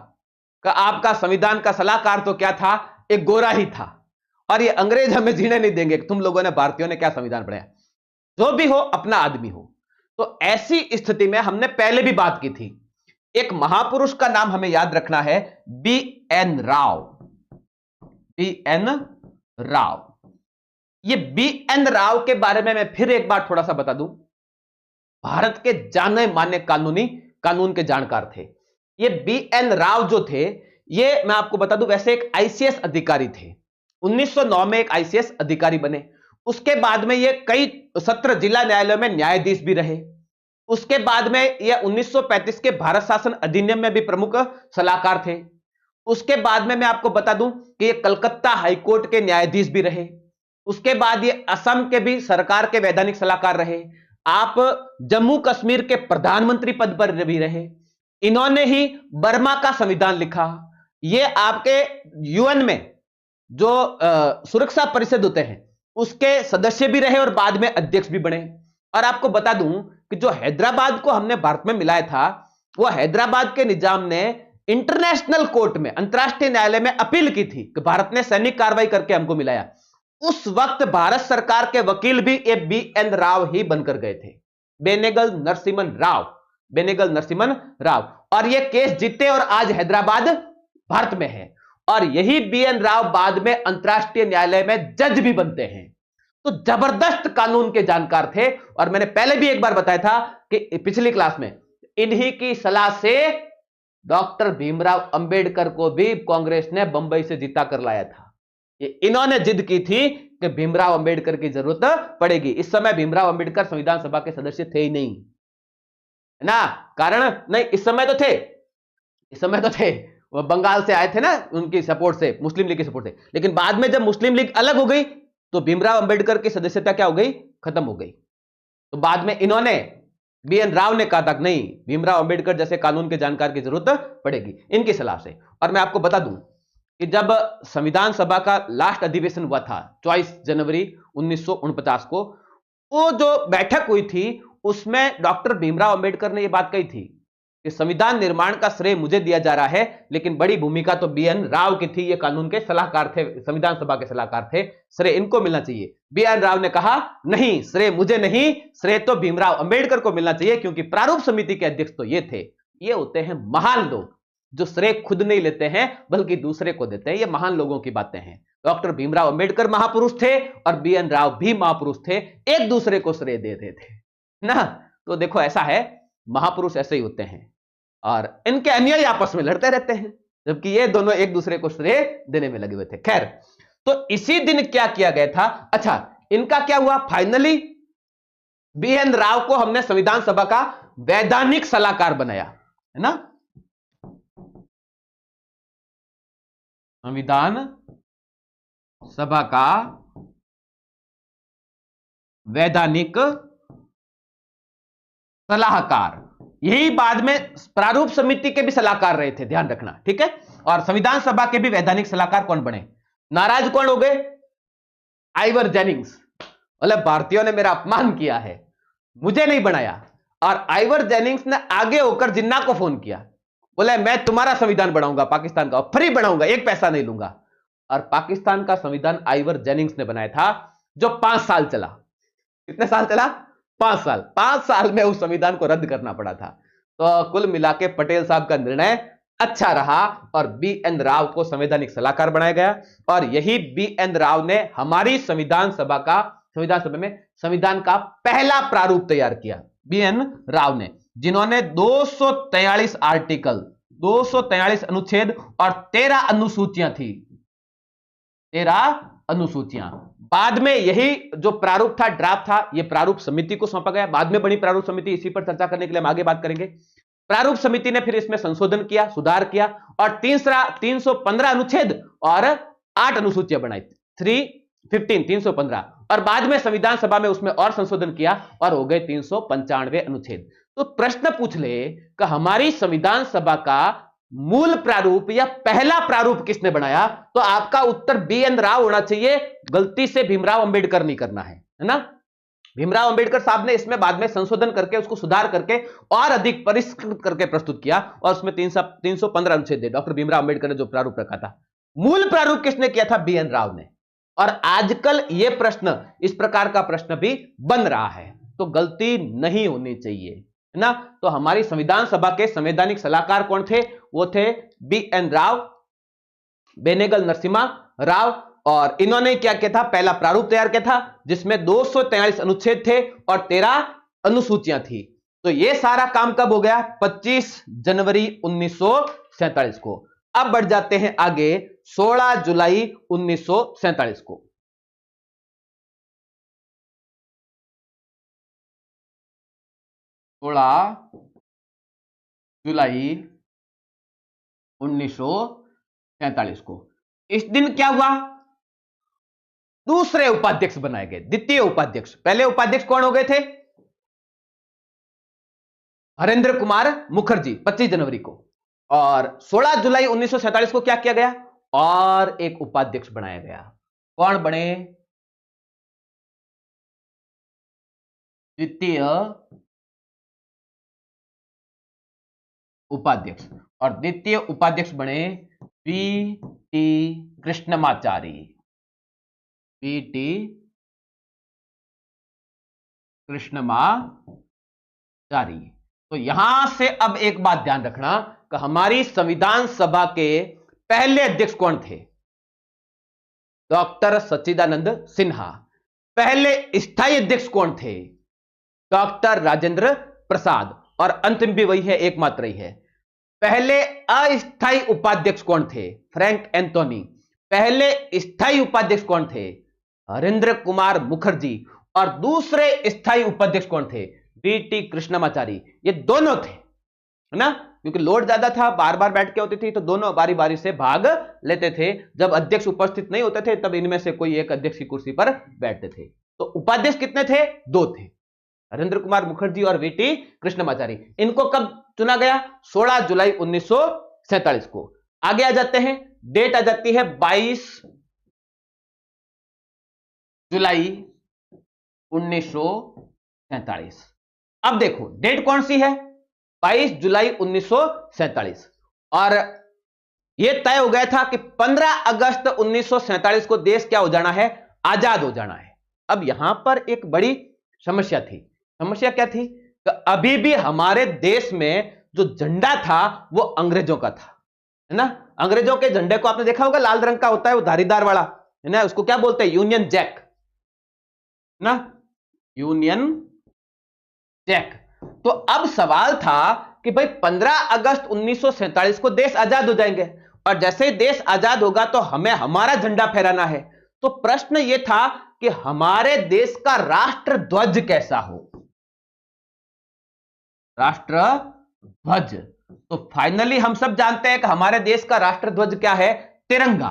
A: कि आपका संविधान का सलाहकार तो क्या था? एक गोरा ही था, और ये अंग्रेज हमें जीने नहीं देंगे, तुम लोगों ने, भारतीयों ने क्या संविधान बनाया। जो भी हो अपना आदमी हो। तो ऐसी स्थिति में हमने पहले भी बात की थी, एक महापुरुष का नाम हमें याद रखना है, BN राव, BN राव। ये BN राव के बारे में मैं फिर एक बार थोड़ा सा बता दूं। भारत के जाने माने कानून के जानकार थे ये। BN राव जो थे, ये मैं आपको बता दूं, वैसे एक ICS अधिकारी थे। 1909 में एक ICS अधिकारी बने। उसके बाद में ये कई 17 जिला न्यायालयों में न्यायाधीश भी रहे। उसके बाद में ये 1935 के भारत शासन अधिनियम में भी प्रमुख सलाहकार थे। उसके बाद में मैं आपको बता दूं कि ये कलकत्ता हाईकोर्ट के न्यायाधीश भी रहे। उसके बाद ये असम के भी सरकार के वैधानिक सलाहकार रहे। आप जम्मू कश्मीर के प्रधानमंत्री पद पर भी रहे। इन्होंने ही बर्मा का संविधान लिखा। ये आपके UN में जो सुरक्षा परिषद होते हैं उसके सदस्य भी रहे और बाद में अध्यक्ष भी बने। और आपको बता दूं कि जो हैदराबाद को हमने भारत में मिलाया था, वो हैदराबाद के निजाम ने इंटरनेशनल कोर्ट में, अंतरराष्ट्रीय न्यायालय में अपील की थी कि भारत ने सैनिक कार्रवाई करके हमको मिलाया। उस वक्त भारत सरकार के वकील भी ये BN राव ही बनकर गए थे, बेनेगल नरसिम्हन राव, बेनेगल नरसिम्हन राव। और ये केस जीते और आज हैदराबाद भारत में है। और यही BN राव बाद में अंतरराष्ट्रीय न्यायालय में जज भी बनते हैं। तो जबरदस्त कानून के जानकार थे। और मैंने पहले भी एक बार बताया था कि पिछली क्लास में, इन्हीं की सलाह से डॉक्टर भीमराव अंबेडकर को भी कांग्रेस ने बंबई से जीता कर लाया था। ये इन्होंने जिद की थी कि भीमराव अंबेडकर की जरूरत पड़ेगी। इस समय भीमराव अंबेडकर संविधान सभा के सदस्य थे ही नहीं, है ना। कारण नहीं, इस समय तो थे, बंगाल से आए थे ना उनकी सपोर्ट से, मुस्लिम लीग की सपोर्ट से। लेकिन बाद में जब मुस्लिम लीग अलग हो गई तो भीमराव अंबेडकर की सदस्यता क्या हो गई, खत्म हो गई। तो बाद में इन्होंने, BN राव ने कहा था कि नहीं, भीमराव अंबेडकर जैसे कानून के जानकार की जरूरत पड़ेगी, इनकी सलाह से। और मैं आपको बता दूं कि जब संविधान सभा का लास्ट अधिवेशन हुआ था 24 जनवरी 1949 को, वो जो बैठक हुई थी उसमें डॉक्टर भीमराव अंबेडकर ने यह बात कही थी कि संविधान निर्माण का श्रेय मुझे दिया जा रहा है, लेकिन बड़ी भूमिका तो BN राव की थी, ये कानून के सलाहकार थे, संविधान सभा के सलाहकार थे, श्रेय इनको मिलना चाहिए। BN राव ने कहा नहीं, श्रेय मुझे नहीं, श्रेय तो भीमराव अंबेडकर को मिलना चाहिए, क्योंकि प्रारूप समिति के अध्यक्ष तो ये थे। ये होते हैं महान लोग, जो श्रेय खुद नहीं लेते हैं बल्कि दूसरे को देते हैं। ये महान लोगों की बातें हैं। डॉक्टर भीमराव अंबेडकर महापुरुष थे और BN राव भी महापुरुष थे, एक दूसरे को श्रेय देते थे ना। तो देखो ऐसा है, महापुरुष ऐसे ही होते हैं और इनके अनुयायी आपस में लड़ते रहते हैं, जबकि ये दोनों एक दूसरे को श्रेय देने में लगे हुए थे। खैर, तो इसी दिन क्या किया गया था, अच्छा इनका क्या हुआ, फाइनली BN राव को हमने संविधान सभा का वैधानिक सलाहकार बनाया, है ना। संविधान सभा का वैधानिक सलाहकार, यही बाद में प्रारूप समिति के भी सलाहकार रहे थे, ध्यान रखना, ठीक है। और संविधान सभा के भी वैधानिक सलाहकार कौन बने, नाराज कौन हो गए, आइवर जेनिंग्स। मतलब भारतीयों ने मेरा अपमान किया है, मुझे नहीं बनाया। और आइवर जेनिंग्स ने आगे होकर जिन्ना को फोन किया, बोले मैं तुम्हारा संविधान बनाऊंगा पाकिस्तान का, फ्री बनाऊंगा, एक पैसा नहीं लूंगा। और पाकिस्तान का संविधान आइवर जेनिंग्स ने बनाया था, जो 5 साल चला। कितने साल चला, 5 साल। 5 साल में उस संविधान को रद्द करना पड़ा था। तो कुल मिला के पटेल साहब का निर्णय अच्छा रहा और BN राव को संवैधानिक सलाहकार बनाया गया। और यही BN राव ने हमारी संविधान सभा में संविधान का पहला प्रारूप तैयार किया, BN राव ने, जिन्होंने 243 आर्टिकल, 243 अनुच्छेद और 13 अनुसूचियां थी, 13 अनुसूचियां। बाद में यही जो प्रारूप था, ड्राफ्ट था, यह प्रारूप समिति को सौंपा गया। बाद में बनी प्रारूप समिति, इसी पर चर्चा करने के लिए हम आगे बात करेंगे। प्रारूप समिति ने फिर इसमें संशोधन किया, सुधार किया और 315 अनुच्छेद और 8 अनुसूचियां बनाई, 315। और बाद में संविधान सभा में उसमें और संशोधन किया और हो गए 395 अनुच्छेद। तो प्रश्न पूछ ले कि हमारी संविधान सभा का मूल प्रारूप या पहला प्रारूप किसने बनाया, तो आपका उत्तर BN राव होना चाहिए। गलती से भीमराव अंबेडकर नहीं करना है ना। भीमराव अंबेडकर साहब ने इसमें बाद में संशोधन करके, उसको सुधार करके और अधिक परिष्कृत करके प्रस्तुत किया और उसमें 315 अनुच्छेद थे। डॉक्टर भीमराव अंबेडकर ने जो प्रारूप रखा था, मूल प्रारूप किसने किया था, BN राव ने। और आजकल यह प्रश्न, इस प्रकार का प्रश्न भी बन रहा है, तो गलती नहीं होनी चाहिए, है ना। तो हमारी संविधान सभा के संवैधानिक सलाहकार कौन थे, वो थे BN राव, बेनेगल नरसिम्हा राव। और इन्होंने क्या किया था, पहला प्रारूप तैयार किया था जिसमें 243 अनुच्छेद थे और 13 अनुसूचियां थी। तो यह सारा काम कब हो गया, 25 जनवरी 1947 को। अब बढ़ जाते हैं आगे 16 जुलाई 1947 को। 16 जुलाई 1947 को। इस दिन क्या हुआ, दूसरे उपाध्यक्ष बनाए गए, द्वितीय उपाध्यक्ष। पहले उपाध्यक्ष कौन हो गए थे, हरेंद्र कुमार मुखर्जी, 25 जनवरी को। और 16 जुलाई 1947 को क्या किया गया, और एक उपाध्यक्ष बनाया गया। कौन बने, द्वितीय उपाध्यक्ष। और द्वितीय उपाध्यक्ष बने BT कृष्णमाचारी, BT कृष्णमाचारी। तो यहां से अब एक बात ध्यान रखना कि हमारी संविधान सभा के पहले अध्यक्ष कौन थे, डॉक्टर सच्चिदानंद सिन्हा। पहले स्थायी अध्यक्ष कौन थे, डॉक्टर राजेंद्र प्रसाद। और अंतिम भी वही है, एकमात्र ही है। पहले अस्थायी उपाध्यक्ष कौन थे, फ्रैंक एंथोनी। पहले स्थायी उपाध्यक्ष कौन थे, हरेंद्र कुमार मुखर्जी। और दूसरे स्थायी उपाध्यक्ष कौन थे, BT कृष्णमाचारी। ये दोनों थे, है ना। क्योंकि लोड ज्यादा था, बार बार बैठकें होती थी, तो दोनों बारी बारी से भाग लेते थे। जब अध्यक्ष उपस्थित नहीं होते थे तब इनमें से कोई एक अध्यक्ष की कुर्सी पर बैठते थे। तो उपाध्यक्ष कितने थे? 2 थे, हरेंद्र कुमार मुखर्जी और वीटी कृष्णमाचारी। इनको कब चुना गया? 16 जुलाई 1947 को। आगे आ जाते हैं, डेट आ जाती है 22 जुलाई 1947। अब देखो डेट कौन सी है? 22 जुलाई 1947। और यह तय हो गया था कि 15 अगस्त 1947 को देश क्या हो जाना है? आजाद हो जाना है। अब यहां पर एक बड़ी समस्या थी। समस्या क्या थी? कि अभी भी हमारे देश में जो झंडा था वो अंग्रेजों का था, है ना। अंग्रेजों के झंडे को आपने देखा होगा, लाल रंग का होता है, वो धारीदार वाला, है ना। उसको क्या बोलते हैं? यूनियन जैक ना, यूनियन जैक। तो अब सवाल था कि भाई 15 अगस्त 1947 को देश आजाद हो जाएंगे, और जैसे ही देश आजाद होगा तो हमें हमारा झंडा फहराना है। तो प्रश्न यह था कि हमारे देश का राष्ट्र ध्वज कैसा हो? राष्ट्र ध्वज। तो फाइनली हम सब जानते हैं कि हमारे देश का राष्ट्र ध्वज क्या है? तिरंगा।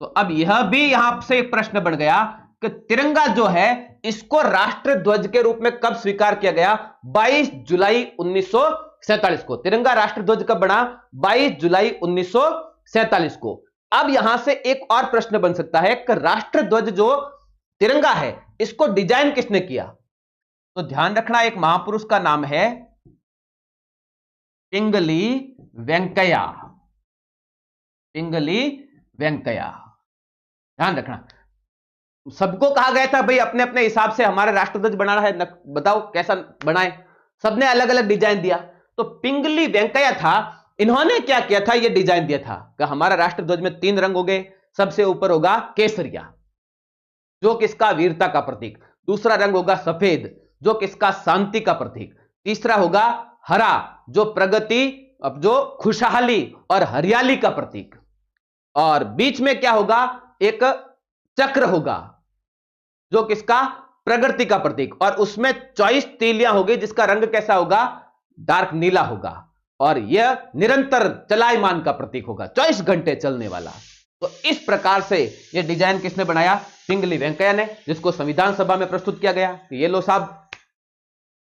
A: तो अब यह भी यहां से एक प्रश्न बन गया कि तिरंगा जो है इसको राष्ट्र ध्वज के रूप में कब स्वीकार किया गया? 22 जुलाई 1947 को। तिरंगा राष्ट्र ध्वज कब बना? 22 जुलाई 1947 को। अब यहां से एक और प्रश्न बन सकता है कि राष्ट्र ध्वज जो तिरंगा है इसको डिजाइन किसने किया? तो ध्यान रखना, एक महापुरुष का नाम है पिंगली वेंकैया। पिंगली वेंकैया, ध्यान रखना। सबको कहा गया था भाई अपने अपने हिसाब से हमारा राष्ट्र ध्वज बनाना है, बताओ कैसा बनाए। सबने अलग अलग डिजाइन दिया। तो पिंगली वेंकैया था, इन्होंने क्या किया था? यह डिजाइन दिया था कि हमारा राष्ट्र ध्वज में 3 रंग होंगे। सबसे ऊपर होगा केसरिया, जो किसका? वीरता का प्रतीक। दूसरा रंग होगा सफेद, जो किसका? शांति का प्रतीक। तीसरा होगा हरा, जो प्रगति, अब जो खुशहाली और हरियाली का प्रतीक। और बीच में क्या होगा? एक चक्र होगा, जो किसका? प्रगति का प्रतीक। और उसमें 24 तीलियां होगी, जिसका रंग कैसा होगा? डार्क नीला होगा। और यह निरंतर चलायमान का प्रतीक होगा, 24 घंटे चलने वाला। तो इस प्रकार से यह डिजाइन किसने बनाया? पिंगली वेंकैया ने, जिसको संविधान सभा में प्रस्तुत किया गया। ये लो साहब,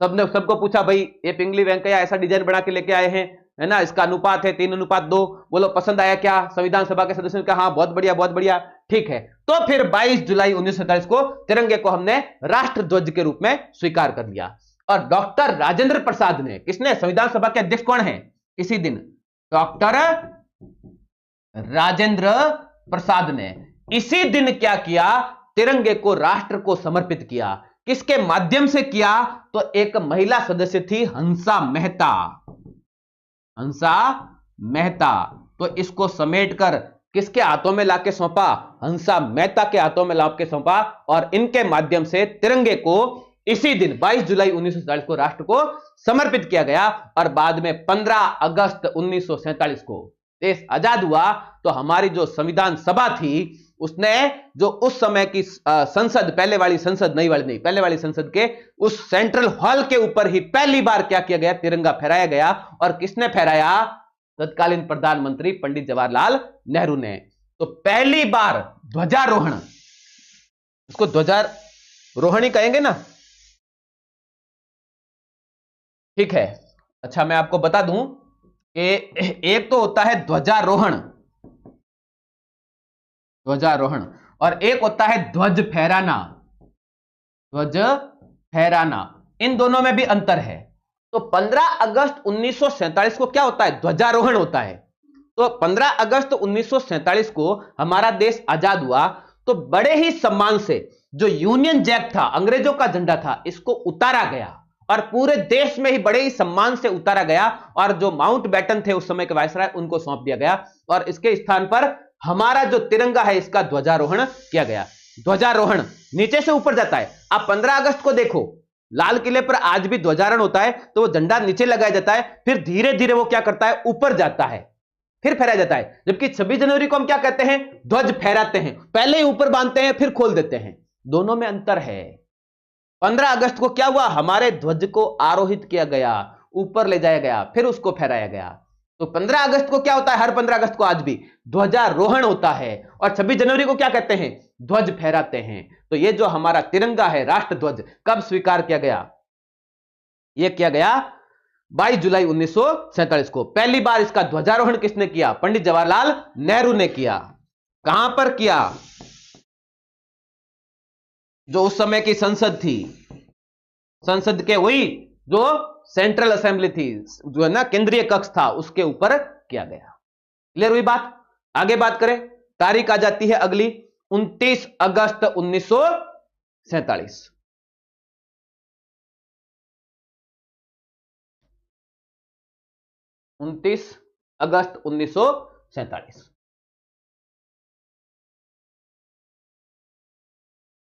A: सबको पूछा भाई ये पिंगली वेंकैया ऐसा डिजाइन बना के लेके आए हैं, है ना, इसका अनुपात है 3:2, बोलो पसंद आया क्या? संविधान सभा के सदस्यों ने कहा हाँ बहुत बढ़िया बहुत बढ़िया, ठीक है। तो फिर 22 जुलाई 1947 को तिरंगे को हमने राष्ट्र ध्वज के रूप में स्वीकार कर लिया। और डॉक्टर राजेंद्र प्रसाद ने, किसने? संविधान सभा के अध्यक्ष कौन है इसी दिन? डॉक्टर राजेंद्र प्रसाद ने इसी दिन क्या किया? तिरंगे को राष्ट्र को समर्पित किया। किसके माध्यम से किया? तो एक महिला सदस्य थी, हंसा मेहता। हंसा मेहता। तो इसको समेटकर किसके हाथों में लाके सौंपा? हंसा मेहता के हाथों में लाके सौंपा। और इनके माध्यम से तिरंगे को इसी दिन 22 जुलाई 1947 को राष्ट्र को समर्पित किया गया। और बाद में 15 अगस्त 1947 को देश आजाद हुआ। तो हमारी जो संविधान सभा थी उसने जो उस समय की संसद, पहले वाली संसद, नई वाली नहीं, पहले वाली संसद के उस सेंट्रल हॉल के ऊपर ही पहली बार क्या किया गया? तिरंगा फहराया गया। और किसने फहराया? तत्कालीन प्रधानमंत्री पंडित जवाहरलाल नेहरू ने। तो पहली बार ध्वजारोहण, इसको ध्वजारोहण ही कहेंगे ना, ठीक है। अच्छा मैं आपको बता दूं कि एक तो होता है ध्वजारोहण, ध्वजारोहण, और एक होता है ध्वज फहराना, ध्वज फहराना। इन दोनों में भी अंतर है। तो 15 अगस्त 1947 को क्या होता है? ध्वजारोहण होता है। तो 15 अगस्त 1947 को हमारा देश आजाद हुआ। तो बड़े ही सम्मान से जो यूनियन जैक था, अंग्रेजों का झंडा था, इसको उतारा गया और पूरे देश में ही बड़े ही सम्मान से उतारा गया। और जो माउंट बैटन थे उस समय के वायसराय, उनको सौंप दिया गया। और इसके स्थान पर हमारा जो तिरंगा है इसका ध्वजारोहण किया गया। ध्वजारोहण नीचे से ऊपर जाता है। आप 15 अगस्त को देखो, लाल किले पर आज भी ध्वजारोहण होता है, तो वो झंडा नीचे लगाया जाता है, फिर धीरे धीरे वो क्या करता है? ऊपर जाता है, फिर फहराया जाता है। जबकि 26 जनवरी को हम क्या कहते हैं? ध्वज फहराते हैं, पहले ही ऊपर बांधते हैं फिर खोल देते हैं। दोनों में अंतर है। 15 अगस्त को क्या हुआ? हमारे ध्वज को आरोहित किया गया, ऊपर ले जाया गया, फिर उसको फहराया गया। तो 15 अगस्त को क्या होता है? हर 15 अगस्त को आज भी ध्वजारोहण होता है। और 26 जनवरी को क्या कहते हैं? ध्वज फहराते हैं। तो ये जो हमारा तिरंगा है, राष्ट्र ध्वज, कब स्वीकार किया गया? यह किया गया 22 जुलाई 1947 को। पहली बार इसका ध्वजारोहण किसने किया? पंडित जवाहरलाल नेहरू ने किया। कहां पर किया? जो उस समय की संसद थी, संसद के वही जो सेंट्रल असेंबली थी, जो है ना केंद्रीय कक्ष था, उसके ऊपर किया गया। क्लियर हुई बात? आगे बात करें, तारीख आ जाती है अगली 29 अगस्त 1947। 29 अगस्त 1947।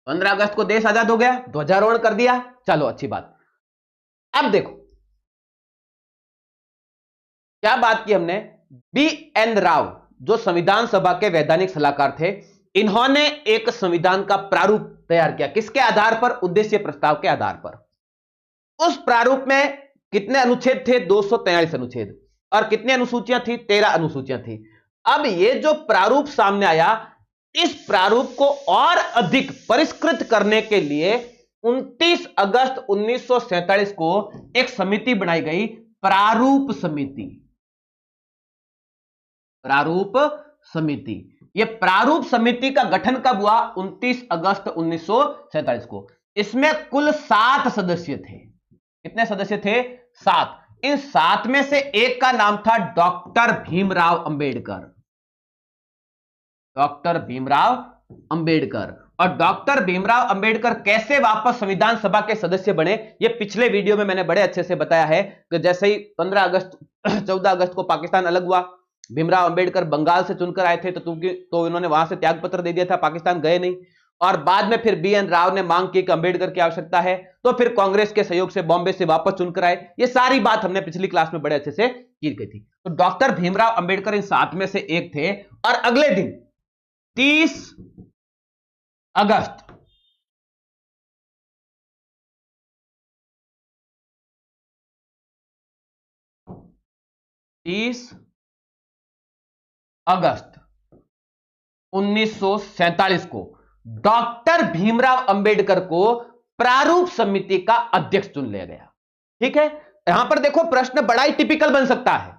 A: 15 अगस्त को देश आजाद हो गया, ध्वजारोहण कर दिया, चलो अच्छी बात। अब देखो क्या बात की हमने, बी.एन. राव जो संविधान सभा के वैधानिक सलाहकार थे, इन्होंने एक संविधान का प्रारूप तैयार किया। किसके आधार पर? उद्देश्य प्रस्ताव के आधार पर। उस प्रारूप में कितने अनुच्छेद थे? 243 अनुच्छेद। और कितनी अनुसूचियां थी? 13 अनुसूचियां थी। अब ये जो प्रारूप सामने आया, इस प्रारूप को और अधिक परिष्कृत करने के लिए 29 अगस्त 1947 को एक समिति बनाई गई, प्रारूप समिति। प्रारूप समिति। यह प्रारूप समिति का गठन कब हुआ? 29 अगस्त 1947 को। इसमें कुल 7 सदस्य थे। कितने सदस्य थे? 7। इन 7 में से एक का नाम था डॉक्टर भीमराव अंबेडकर। डॉक्टर भीमराव अंबेडकर। और डॉक्टर भीमराव अंबेडकर कैसे वापस संविधान सभा के सदस्य बने, यह पिछले वीडियो में मैंने बड़े अच्छे से बताया है कि जैसे ही 14 अगस्त को पाकिस्तान अलग हुआ, भीमराव अंबेडकर बंगाल से चुनकर आए थे, तो इन्होंने वहां से त्याग पत्र दे दिया था, पाकिस्तान गए नहीं। और बाद में फिर बी.एन. राव ने मांग की कि अंबेडकर की आवश्यकता है, तो फिर कांग्रेस के सहयोग से बॉम्बे से वापस चुनकर आए। ये सारी बात हमने पिछली क्लास में बड़े अच्छे से की गई थी। तो डॉक्टर भीमराव अंबेडकर इन 7 में से एक थे। और अगले दिन 30 अगस्त अगस्त 1947 को डॉक्टर भीमराव अंबेडकर को प्रारूप समिति का अध्यक्ष चुन लिया गया। ठीक है, यहां पर देखो प्रश्न बड़ा ही टिपिकल बन सकता है।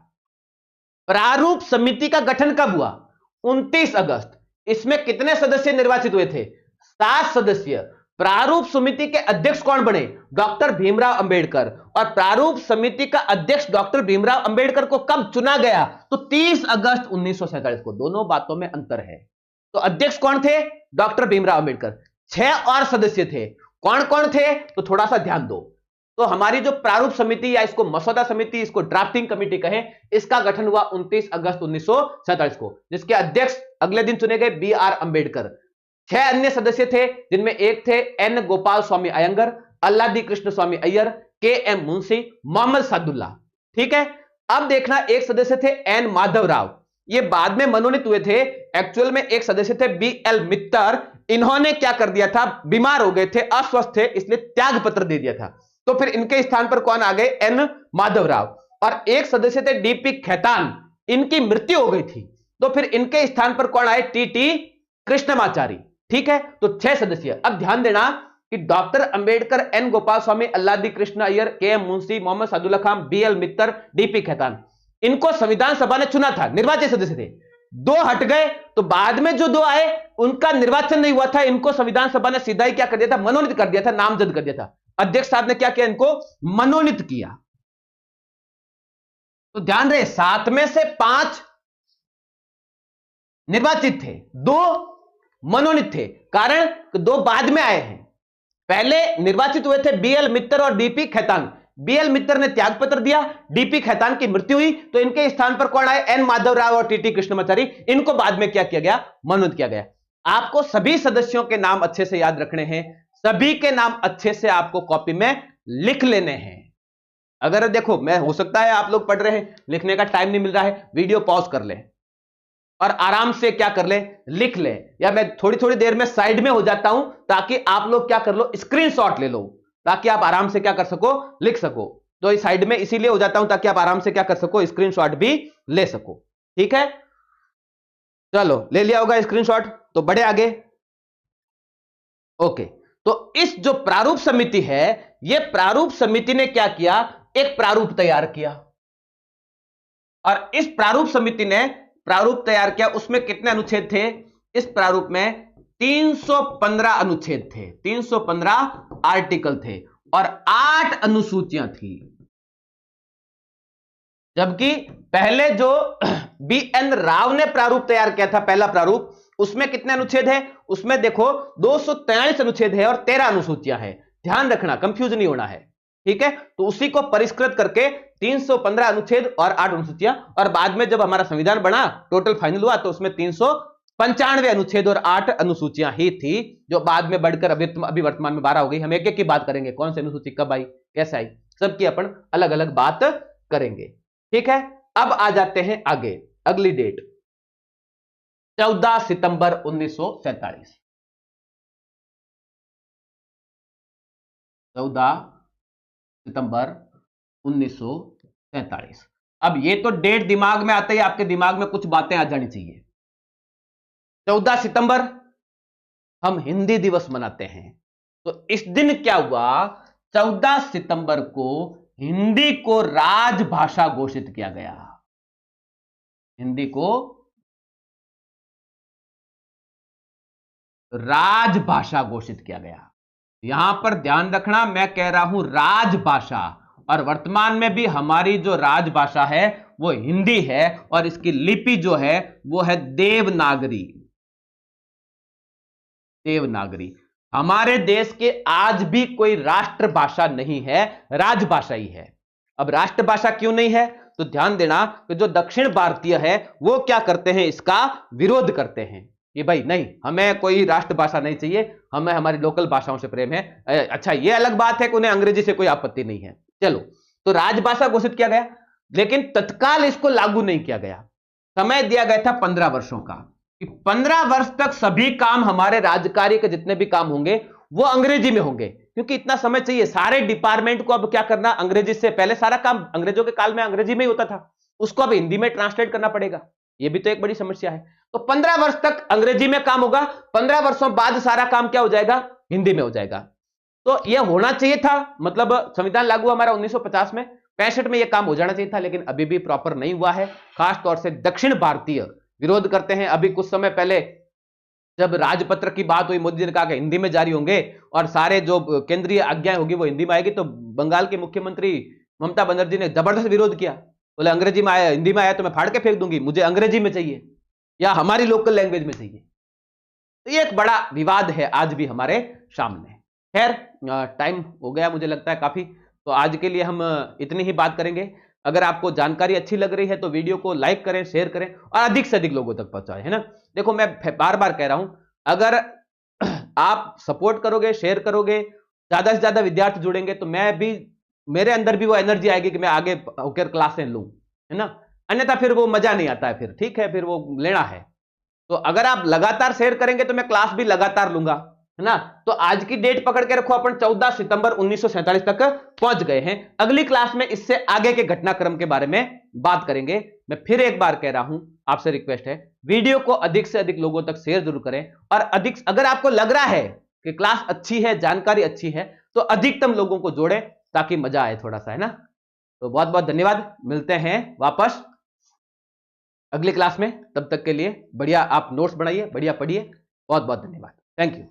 A: प्रारूप समिति का गठन कब हुआ? 29 अगस्त। इसमें कितने सदस्य निर्वाचित हुए थे? 7 सदस्य। प्रारूप समिति के अध्यक्ष कौन बने? डॉक्टर भीमराव अंबेडकर। और प्रारूप समिति का अध्यक्ष डॉक्टर भीमराव अंबेडकर को कब चुना गया? तो 30 अगस्त 1947 को। दोनों बातों में अंतर है। तो अध्यक्ष कौन थे? डॉक्टर भीमराव अंबेडकर। 6 और सदस्य थे। कौन कौन थे? तो थोड़ा सा ध्यान दो। तो हमारी जो प्रारूप समिति या इसको मसौदा समिति, इसको ड्राफ्टिंग कमेटी कहें, इसका गठन हुआ 29 अगस्त 1947 को, जिसके अध्यक्ष अगले दिन चुने गए बी.आर. अंबेडकर। 6 अन्य सदस्य थे, जिनमें एक थे एन. गोपाल स्वामी अयंगर, अल्लादी कृष्ण स्वामी अय्यर, के.एम. मुंशी, मोहम्मद सादुल्ला। ठीक है, अब देखना, एक सदस्य थे एन. माधव राव, ये बाद में मनोनीत हुए थे। एक्चुअल में एक सदस्य थे बी.एल. मित्तर। इन्होंने क्या कर दिया था? बीमार हो गए थे, अस्वस्थ थे, इसलिए त्याग पत्र दे दिया था। तो फिर इनके स्थान पर कौन आ गए? एन. माधव राव। और एक सदस्य थे डी.पी. खेतान, इनकी मृत्यु हो गई थी, तो फिर इनके स्थान पर कौन आए? टी.टी. कृष्णमाचारी। ठीक है, तो 6 सदस्य। अब ध्यान देना कि doctor Ambedkar, N. Gopal Swami, Alladi Krishna Iyer, KM. Munshi, Mohammad Sadulla Khan, BL. मित्तर, डी.पी. खेतान, इनको संविधान सभा ने चुना था, निर्वाचित सदस्य थे। 2 हट गए, तो बाद में जो 2 आए उनका निर्वाचन नहीं हुआ था। इनको संविधान सभा ने सीधा ही क्या कर दिया था? मनोनीत कर दिया था, नामजद कर दिया था। अध्यक्ष साहब ने क्या किया? इनको मनोनीत किया। तो ध्यान रहे, 7 में से 5 निर्वाचित थे, 2 मनोनीत थे। कारण 2 बाद में आए हैं। पहले निर्वाचित हुए थे बी.एल. मित्तर और डी.पी. खेतान। बी.एल. मित्तर ने त्याग पत्र दिया, डी.पी. खेतान की मृत्यु हुई, तो इनके स्थान पर कौन आए? एन. माधव राव और टी.टी. कृष्णमाचारी। इनको बाद में क्या किया गया? मनोनीत किया गया। आपको सभी सदस्यों के नाम अच्छे से याद रखने हैं, सभी के नाम अच्छे से आपको कॉपी में लिख लेने हैं। अगर देखो, मैं हो सकता है आप लोग पढ़ रहे हैं, लिखने का टाइम नहीं मिल रहा है, वीडियो पॉज कर ले और आराम से क्या कर ले? लिख ले। या मैं थोड़ी थोड़ी देर में साइड में हो जाता हूं, ताकि आप लोग क्या कर लो? स्क्रीनशॉट ले लो, ताकि आप आराम से क्या कर सको? लिख सको। तो इस साइड में इसीलिए हो जाता हूं ताकि आप आराम से क्या कर सको, स्क्रीनशॉट भी ले सको। ठीक है, चलो ले लिया होगा स्क्रीनशॉट, तो बढ़े आगे। ओके, तो इस जो प्रारूप समिति है, यह प्रारूप समिति ने क्या किया, एक प्रारूप तैयार किया, और इस प्रारूप समिति ने प्रारूप तैयार किया। उसमें कितने अनुच्छेद थे इस प्रारूप में? 315 अनुच्छेद थे, 315 आर्टिकल थे और 8 अनुसूचियां थी। जबकि पहले जो BN राव ने प्रारूप तैयार किया था, पहला प्रारूप, उसमें कितने अनुच्छेद है? उसमें देखो 243 अनुच्छेद है और 13 अनुसूचियां है। ध्यान रखना, कंफ्यूज नहीं होना है। ठीक है, तो उसी को परिष्कृत करके 315 अनुच्छेद और 8 अनुसूचियां, और बाद में जब हमारा संविधान बना, टोटल फाइनल हुआ, तो उसमें 395 अनुच्छेद और 8 अनुसूचियां ही थी, जो बाद में बढ़कर अभी वर्तमान में 12 हो गई। हम एक एक की बात करेंगे, कौन सी अनुसूची कब आई, कैसे आई, सबकी अपन अलग अलग बात करेंगे। ठीक है, अब आ जाते हैं आगे, अगली डेट 14 सितंबर 1947। 14 सितंबर 1947। अब ये तो डेट दिमाग में आते ही आपके दिमाग में कुछ बातें आ जानी चाहिए। 14 सितंबर हम हिंदी दिवस मनाते हैं, तो इस दिन क्या हुआ, 14 सितंबर को हिंदी को राजभाषा घोषित किया गया। हिंदी को राजभाषा घोषित किया गया। यहां पर ध्यान रखना, मैं कह रहा हूं राजभाषा, और वर्तमान में भी हमारी जो राजभाषा है वो हिंदी है, और इसकी लिपि जो है वो है देवनागरी। देवनागरी। हमारे देश के आज भी कोई राष्ट्रभाषा नहीं है, राजभाषा ही है। अब राष्ट्रभाषा क्यों नहीं है, तो ध्यान देना कि जो दक्षिण भारतीय है वो क्या करते हैं, इसका विरोध करते हैं कि भाई नहीं, हमें कोई राष्ट्रभाषा नहीं चाहिए, हमें हमारी लोकल भाषाओं से प्रेम है। अच्छा, ये अलग बात है कि उन्हें अंग्रेजी से कोई आपत्ति नहीं है। चलो, तो राजभाषा घोषित किया गया, लेकिन तत्काल इसको लागू नहीं किया गया। समय दिया गया था 15 वर्षों का, कि 15 वर्ष तक सभी काम, हमारे राज्यकार्य के जितने भी काम होंगे वो अंग्रेजी में होंगे, क्योंकि इतना समय चाहिए। सारे डिपार्टमेंट को अब क्या करना, अंग्रेजी से, पहले सारा काम अंग्रेजों के काल में अंग्रेजी में ही होता था, उसको अब हिंदी में ट्रांसलेट करना पड़ेगा। ये भी तो एक बड़ी समस्या है। तो 15 वर्ष तक अंग्रेजी में काम होगा, 15 वर्षों बाद सारा काम क्या हो जाएगा, हिंदी में हो जाएगा। तो यह होना चाहिए था, मतलब संविधान लागू हमारा 1950 में, 65 में यह काम हो जाना चाहिए था, लेकिन अभी भी प्रॉपर नहीं हुआ है। खासतौर से दक्षिण भारतीय विरोध करते हैं। अभी कुछ समय पहले जब राजपत्र की बात हुई, मोदी जी ने कहा कि हिंदी में जारी होंगे और सारे जो केंद्रीय आज्ञाएं होगी वो हिंदी में आएगी, तो बंगाल के मुख्यमंत्री ममता बनर्जी ने जबरदस्त विरोध किया। बोले अंग्रेजी में आया, हिंदी में आया तो मैं फाड़ के फेंक दूंगी, मुझे अंग्रेजी में चाहिए या हमारी लोकल लैंग्वेज में चाहिए। तो ये एक बड़ा विवाद है आज भी हमारे सामने। खैर, टाइम हो गया मुझे लगता है काफी, तो आज के लिए हम इतनी ही बात करेंगे। अगर आपको जानकारी अच्छी लग रही है तो वीडियो को लाइक करें, शेयर करें और अधिक से अधिक लोगों तक पहुंचाएं, है ना। देखो, मैं बार बार कह रहा हूं, अगर आप सपोर्ट करोगे, शेयर करोगे, ज्यादा से ज्यादा विद्यार्थी जुड़ेंगे, तो मैं भी, मेरे अंदर भी वो एनर्जी आएगी कि मैं आगे होकर क्लासें लूं, है ना। अन्यथा फिर वो मजा नहीं आता है, फिर ठीक है, फिर वो लेना है। तो अगर आप लगातार शेयर करेंगे तो मैं क्लास भी लगातार लूंगा, है ना। तो आज की डेट पकड़ के रखो, अपन 14 सितंबर 1947 तक पहुंच गए हैं। अगली क्लास में इससे आगे के घटनाक्रम के बारे में बात करेंगे। मैं फिर एक बार कह रहा हूं, आपसे रिक्वेस्ट है, वीडियो को अधिक से अधिक लोगों तक शेयर जरूर करें, और अधिक, अगर आपको लग रहा है कि क्लास अच्छी है, जानकारी अच्छी है, तो अधिकतम लोगों को जोड़ें ताकि मजा आए थोड़ा सा, है ना। तो बहुत बहुत धन्यवाद, मिलते हैं वापस अगली क्लास में। तब तक के लिए बढ़िया आप नोट्स बनाइए, बढ़िया पढ़िए। बहुत बहुत धन्यवाद, थैंक यू।